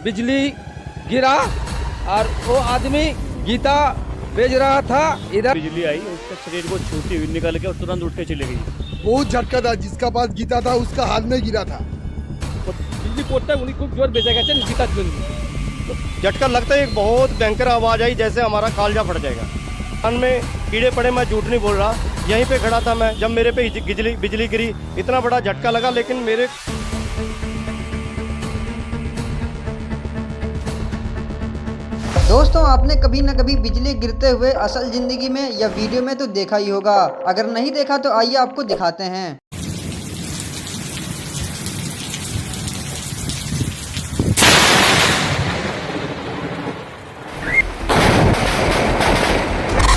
बिजली गिरा और वो आदमी गीता बेच रहा था। इधर बिजली आई, उसके शरीर को छूती हुई निकल के और तुरंत उठ के चली गई। बहुत झटका था, जिसका पास गीता था उसका हाथ में गिरा था। बिजली पड़ता उन्हीं खूब जोर बेचा गया गीता झटका लगता है, एक बहुत भयंकर आवाज आई, जैसे हमारा कालजा फट जाएगा। कान में कीड़े पड़े, मैं झूठ नहीं बोल रहा। यहीं पे खड़ा था मैं, जब मेरे पे बिजली गिरी, इतना बड़ा झटका लगा। लेकिन मेरे दोस्तों, आपने कभी न कभी बिजली गिरते हुए असल जिंदगी में या वीडियो में तो देखा ही होगा। अगर नहीं देखा तो आइए आपको दिखाते हैं।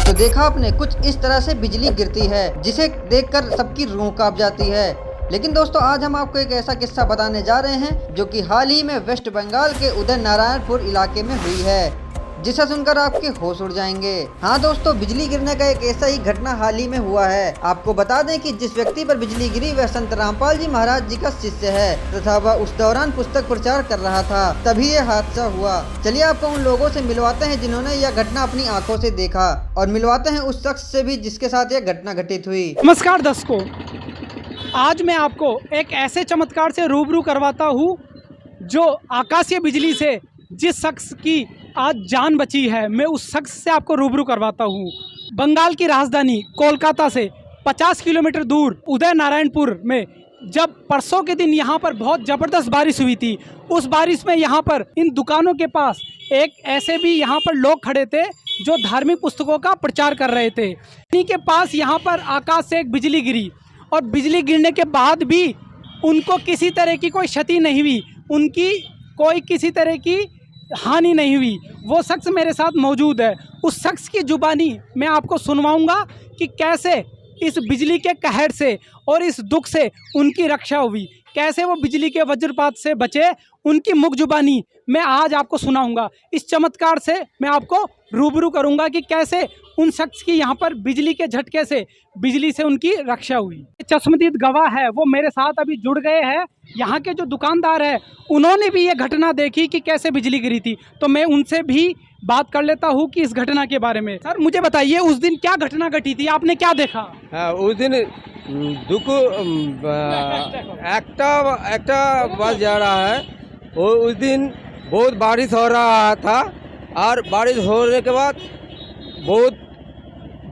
तो देखा आपने, कुछ इस तरह से बिजली गिरती है जिसे देखकर सबकी रूह कांप जाती है। लेकिन दोस्तों, आज हम आपको एक ऐसा किस्सा बताने जा रहे हैं जो कि हाल ही में वेस्ट बंगाल के उदय नारायणपुर इलाके में हुई है, जिसे सुनकर आपके होश उड़ जाएंगे। हाँ दोस्तों, बिजली गिरने का एक ऐसा ही घटना हाल ही में हुआ है। आपको बता दें कि जिस व्यक्ति पर बिजली गिरी वह संत रामपाल जी महाराज जी का शिष्य है तथा वह उस दौरान पुस्तक प्रचार कर रहा था, तभी ये हादसा हुआ। चलिए आपको उन लोगों से मिलवाते हैं जिन्होंने यह घटना अपनी आंखों से देखा, और मिलवाते हैं उस शख्स से भी जिसके साथ यह घटना घटित हुई। नमस्कार दर्शकों, आज मैं आपको एक ऐसे चमत्कार से रूबरू करवाता हूँ जो आकाशीय बिजली से जिस शख्स की आज जान बची है, मैं उस शख्स से आपको रूबरू करवाता हूँ। बंगाल की राजधानी कोलकाता से 50 किलोमीटर दूर उदय नारायणपुर में जब परसों के दिन यहाँ पर बहुत ज़बरदस्त बारिश हुई थी, उस बारिश में यहाँ पर इन दुकानों के पास एक ऐसे भी यहाँ पर लोग खड़े थे जो धार्मिक पुस्तकों का प्रचार कर रहे थे। इन्हीं के पास यहाँ पर आकाश से एक बिजली गिरी, और बिजली गिरने के बाद भी उनको किसी तरह की कोई क्षति नहीं हुई, उनकी कोई किसी तरह की हानि नहीं हुई। वो शख्स मेरे साथ मौजूद है। उस शख्स की जुबानी मैं आपको सुनवाऊंगा कि कैसे इस बिजली के कहर से और इस दुख से उनकी रक्षा हुई, कैसे वो बिजली के वज्रपात से बचे, उनकी मुख जुबानी मैं आज आपको सुनाऊंगा। इस चमत्कार से मैं आपको रूबरू करूंगा कि कैसे उन शख्स की यहाँ पर बिजली के झटके से, बिजली से उनकी रक्षा हुई। चश्मदीद गवाह है, वो मेरे साथ अभी जुड़ गए हैं। यहाँ के जो दुकानदार हैं, उन्होंने भी ये घटना देखी कि कैसे बिजली गिरी थी, तो मैं उनसे भी बात कर लेता हूँ कि इस घटना के बारे में। सर मुझे बताइए, उस दिन क्या घटना घटी थी, आपने क्या देखा? उस दिन दुख একটা बस जा रहा है। वो उस दिन बहुत बारिश हो रहा था, और बारिश होने के बाद बहुत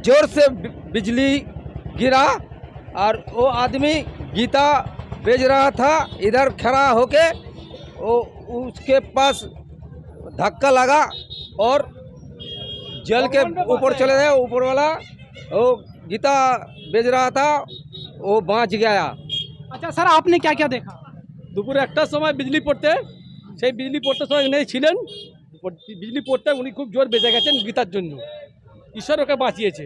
जोर से बिजली गिरा, और वो आदमी गीता बेच रहा था। इधर खड़ा होके वो उसके पास धक्का लगा और जल के ऊपर चले गए। ऊपर वाला वो गीता बेच रहा था, वो बच गया। अच्छा सर, आपने क्या क्या देखा? দুপুরে একটার সময় বিজলি পড়তে, সেই বিজলি পড়তে সময় নেই ছিলেন, বিজলি পড়তে উনি খুব জোর বেঁচে গেছেন গীতার জন্য। ঈশ্বর ওকে বাঁচিয়েছে।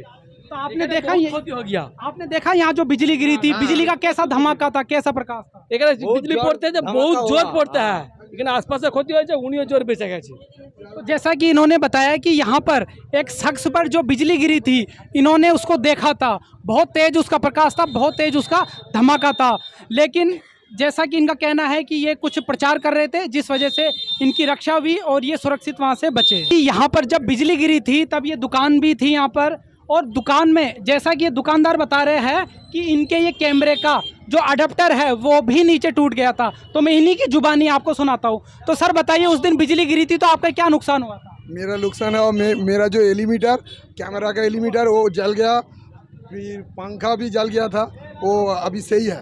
तो आपने देखा ये, ক্ষতি हो गया। आपने देखा यहाँ जो बिजली गिरी थी, बिजली का कैसा धमाका था, कैसा प्रकाश था? এখানে বিজলি পড়তে যে बहुत जोर पड़ता है, এখানে आसपास ক্ষতি হয়েছে, উনিও জোর বেঁচে গেছে। तो जैसा कि इन्होंने बताया कि यहाँ पर एक शख्स पर जो बिजली गिरी थी, इन्होंने उसको देखा था, बहुत तेज उसका प्रकाश था, बहुत तेज उसका धमाका था। लेकिन जैसा कि इनका कहना है कि ये कुछ प्रचार कर रहे थे, जिस वजह से इनकी रक्षा हुई और ये सुरक्षित वहाँ से बचे। यहाँ पर जब बिजली गिरी थी तब ये दुकान भी थी यहाँ पर, और दुकान में जैसा कि ये दुकानदार बता रहे हैं कि इनके ये कैमरे का जो अडेप्टर है वो भी नीचे टूट गया था। तो मैं इन्हीं की जुबानी आपको सुनाता हूँ। तो सर बताइए, उस दिन बिजली गिरी थी तो आपका क्या नुकसान हुआ था? मेरा नुकसान है, और मेरा जो एलीमीटर, कैमरा का एलीमीटर, वो जल गया। फिर पंखा भी जल गया था, वो अभी सही है।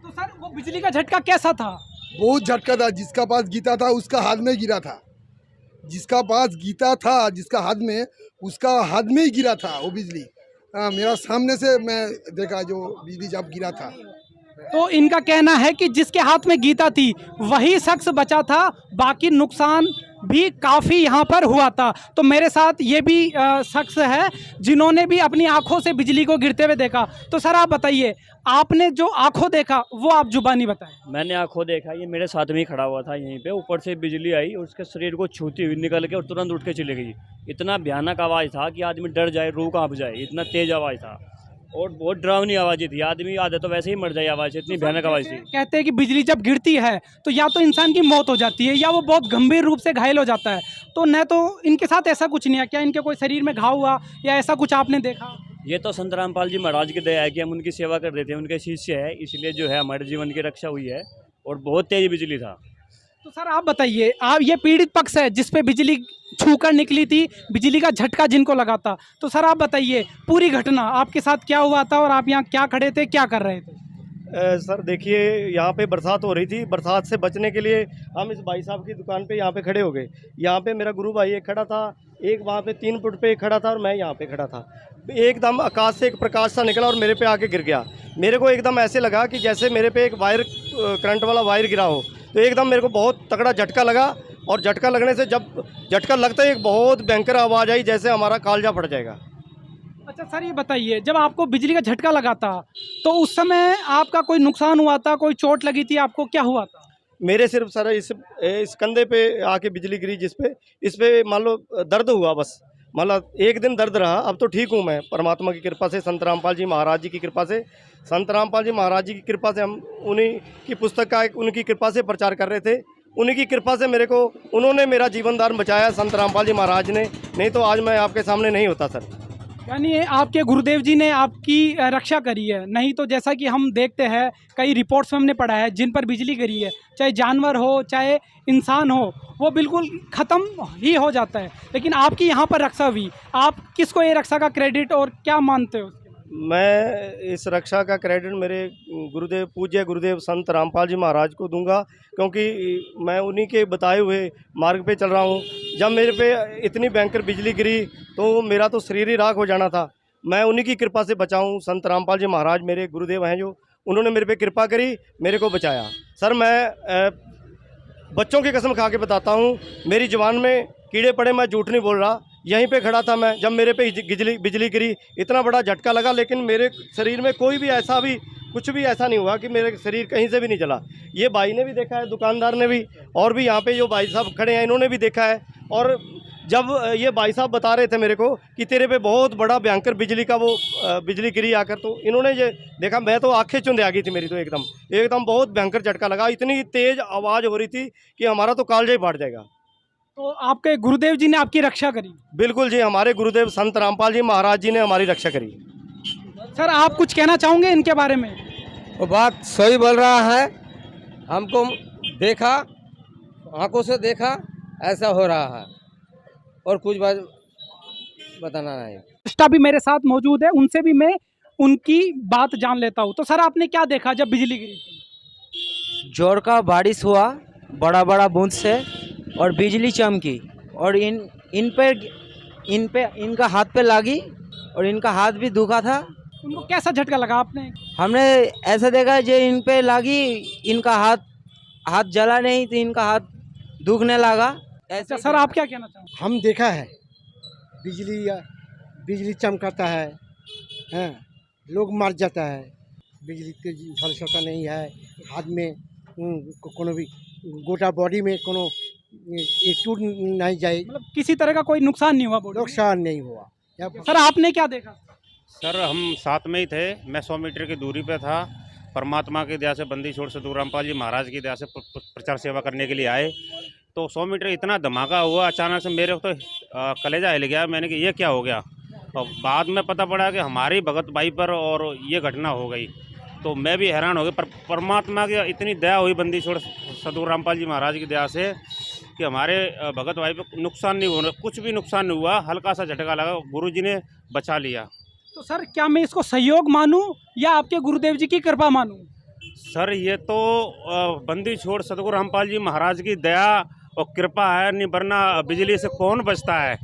तो सर वो बिजली का झटका कैसा था? बहुत झटका था, जिसका पास गीता था उसका हाथ में गिरा था। जिसका पास गीता था, जिसका हाथ में, उसका हाथ में ही गिरा था वो बिजली। मेरा सामने से मैं देखा जो बिजली जब गिरा था। तो इनका कहना है कि जिसके हाथ में गीता थी वही शख्स बचा था, बाकी नुकसान भी काफ़ी यहाँ पर हुआ था। तो मेरे साथ ये भी शख्स है जिन्होंने भी अपनी आंखों से बिजली को गिरते हुए देखा। तो सर आप बताइए, आपने जो आंखों देखा वो आप जुबानी बताएं। मैंने आंखों देखा, ये मेरे साथ में ही खड़ा हुआ था यहीं पे। ऊपर से बिजली आई और उसके शरीर को छूती हुई निकल के और तुरंत उठ के चली गई। इतना भयानक आवाज़ था कि आदमी डर जाए, रूह कांप जाए, इतना तेज आवाज़ था। और बहुत डरावनी आवाज़ें थी, आदमी आधा तो वैसे ही मर जाए आवाज़ से, इतनी भयानक आवाज़ थी। कहते हैं कि बिजली जब गिरती है तो या तो इंसान की मौत हो जाती है या वो बहुत गंभीर रूप से घायल हो जाता है, तो न तो इनके साथ ऐसा कुछ नहीं है, क्या इनके कोई शरीर में घाव हुआ या ऐसा कुछ आपने देखा? ये तो संत रामपाल जी महाराज की दया है कि हम उनकी सेवा कर देते हैं, उनके शिष्य है, इसलिए जो है हमारे जीवन की रक्षा हुई है। और बहुत तेज बिजली था। तो सर आप बताइए, आप ये पीड़ित पक्ष है जिस पे बिजली छूकर निकली थी, बिजली का झटका जिनको लगा था, तो सर आप बताइए पूरी घटना आपके साथ क्या हुआ था और आप यहाँ क्या खड़े थे, क्या कर रहे थे? सर देखिए, यहाँ पे बरसात हो रही थी, बरसात से बचने के लिए हम इस भाई साहब की दुकान पे यहाँ पे खड़े हो गए। यहाँ पे मेरा गुरु भाई एक खड़ा था, एक वहाँ पे 3 फुट पे एक खड़ा था और मैं यहाँ पे खड़ा था। एकदम आकाश से एक प्रकाश सा निकला और मेरे पे आके गिर गया। मेरे को एकदम ऐसे लगा कि जैसे मेरे पे एक वायर, करंट वाला वायर गिरा हो। तो एकदम मेरे को बहुत तगड़ा झटका लगा और झटका लगने से जब झटका लगता है एक बहुत भयंकर आवाज़ आई, जैसे हमारा कालजा फट जाएगा। अच्छा सर ये बताइए, जब आपको बिजली का झटका लगा था तो उस समय आपका कोई नुकसान हुआ था, कोई चोट लगी थी आपको, क्या हुआ था? मेरे सिर्फ सर इस कंधे पे आके बिजली गिरी, इस पे मान लो दर्द हुआ, बस मतलब एक दिन दर्द रहा। अब तो ठीक हूँ मैं, परमात्मा की कृपा से, संत रामपाल जी महाराज जी की कृपा से। संत रामपाल जी महाराज जी की कृपा से हम उन्हीं की पुस्तक का उनकी कृपा से प्रचार कर रहे थे। उन्हीं की कृपा से उन्होंने मेरा जीवन दान बचाया, संत रामपाल जी महाराज ने, नहीं तो आज मैं आपके सामने नहीं होता सर। यानी आपके गुरुदेव जी ने आपकी रक्षा करी है, नहीं तो जैसा कि हम देखते हैं कई रिपोर्ट्स में हमने पढ़ा है जिन पर बिजली गिरी है, चाहे जानवर हो चाहे इंसान हो, वो बिल्कुल ख़त्म ही हो जाता है, लेकिन आपकी यहाँ पर रक्षा हुई। आप किसको ये रक्षा का क्रेडिट और क्या मानते हो? मैं इस रक्षा का क्रेडिट मेरे गुरुदेव, पूज्य गुरुदेव संत रामपाल जी महाराज को दूंगा, क्योंकि मैं उन्हीं के बताए हुए मार्ग पे चल रहा हूँ। जब मेरे पे इतनी भयंकर बिजली गिरी तो मेरा तो शरीर ही राख हो जाना था। मैं उन्हीं की कृपा से बचाऊँ। संत रामपाल जी महाराज मेरे गुरुदेव हैं, जो उन्होंने मेरे पे कृपा करी, मेरे को बचाया। सर मैं बच्चों की कसम खा के बताता हूँ, मेरी ज़ुबान में कीड़े पड़े, मैं झूठ नहीं बोल रहा। यहीं पे खड़ा था मैं, जब मेरे पे बिजली गिरी, इतना बड़ा झटका लगा, लेकिन मेरे शरीर में कोई भी ऐसा भी कुछ भी ऐसा नहीं हुआ कि मेरे शरीर कहीं से भी नहीं जला। ये भाई ने भी देखा है, दुकानदार ने भी, और भी यहाँ पे जो भाई साहब खड़े हैं इन्होंने भी देखा है। और जब ये भाई साहब बता रहे थे मेरे को कि तेरे पे बहुत बड़ा भयंकर बिजली का बिजली गिरी आकर, तो इन्होंने ये देखा, मैं तो आंखें चुंधे आ गई थी मेरी, तो एकदम बहुत भयंकर झटका लगा। इतनी तेज आवाज़ हो रही थी कि हमारा तो कालजा ही फाट जाएगा। तो आपके गुरुदेव जी ने आपकी रक्षा करी? बिल्कुल जी, हमारे गुरुदेव संत रामपाल जी महाराज जी ने हमारी रक्षा करी। सर आप कुछ कहना चाहोगे इनके बारे में? वो बात सही बोल रहा है, हमको देखा, आंखों से देखा, ऐसा हो रहा है, और कुछ बात बताना नहीं। स्टाफ भी मेरे साथ मौजूद है, उनसे भी मैं उनकी बात जान लेता हूँ। तो सर आपने क्या देखा जब बिजली गिरी थी? जोर का बारिश हुआ, बड़ा बड़ा बूंद से, और बिजली चमकी, और इनका हाथ पे लगी और इनका हाथ भी दुखा था। उनको कैसा झटका लगा आपने? हमने ऐसा देखा जो इन पे लगी, इनका हाथ जला नहीं तो इनका हाथ दुखने लगा। अच्छा सर आप क्या कहना चाहोगे? हम देखा है बिजली चमकाता है, हैं, लोग मर जाता है, बिजली के झलसता नहीं है, हाथ में कोनो भी गोटा बॉडी में कोनो टूट नहीं जाए, मतलब किसी तरह का कोई नुकसान नहीं हुआ? नुकसान नहीं हुआ। सर आपने क्या देखा? सर हम साथ में ही थे, मैं 100 मीटर की दूरी पे था। परमात्मा की दया से, बंदी छोड़ सतगुरु रामपाल जी महाराज की दया से प्रचार सेवा करने के लिए आए, तो 100 मीटर इतना धमाका हुआ, अचानक से मेरे को तो कलेजा हिल गया। मैंने कहा ये क्या हो गया, और बाद में पता पड़ा कि हमारी भगत भाई पर और ये घटना हो गई। तो मैं भी हैरान हो गया, पर परमात्मा की इतनी दया हुई, बंदी छोड़ सतगुरु रामपाल जी महाराज की दया से, कि हमारे भगत भाई पे नुकसान नहीं हुआ, कुछ भी नुकसान नहीं हुआ, हल्का सा झटका लगा, गुरुजी ने बचा लिया। तो सर क्या मैं इसको सहयोग मानूं या आपके गुरुदेव जी की कृपा मानूं? सर ये तो बंदी छोड़ सतगुरु रामपाल जी महाराज की दया और कृपा है, नहीं वरना बिजली से कौन बचता है।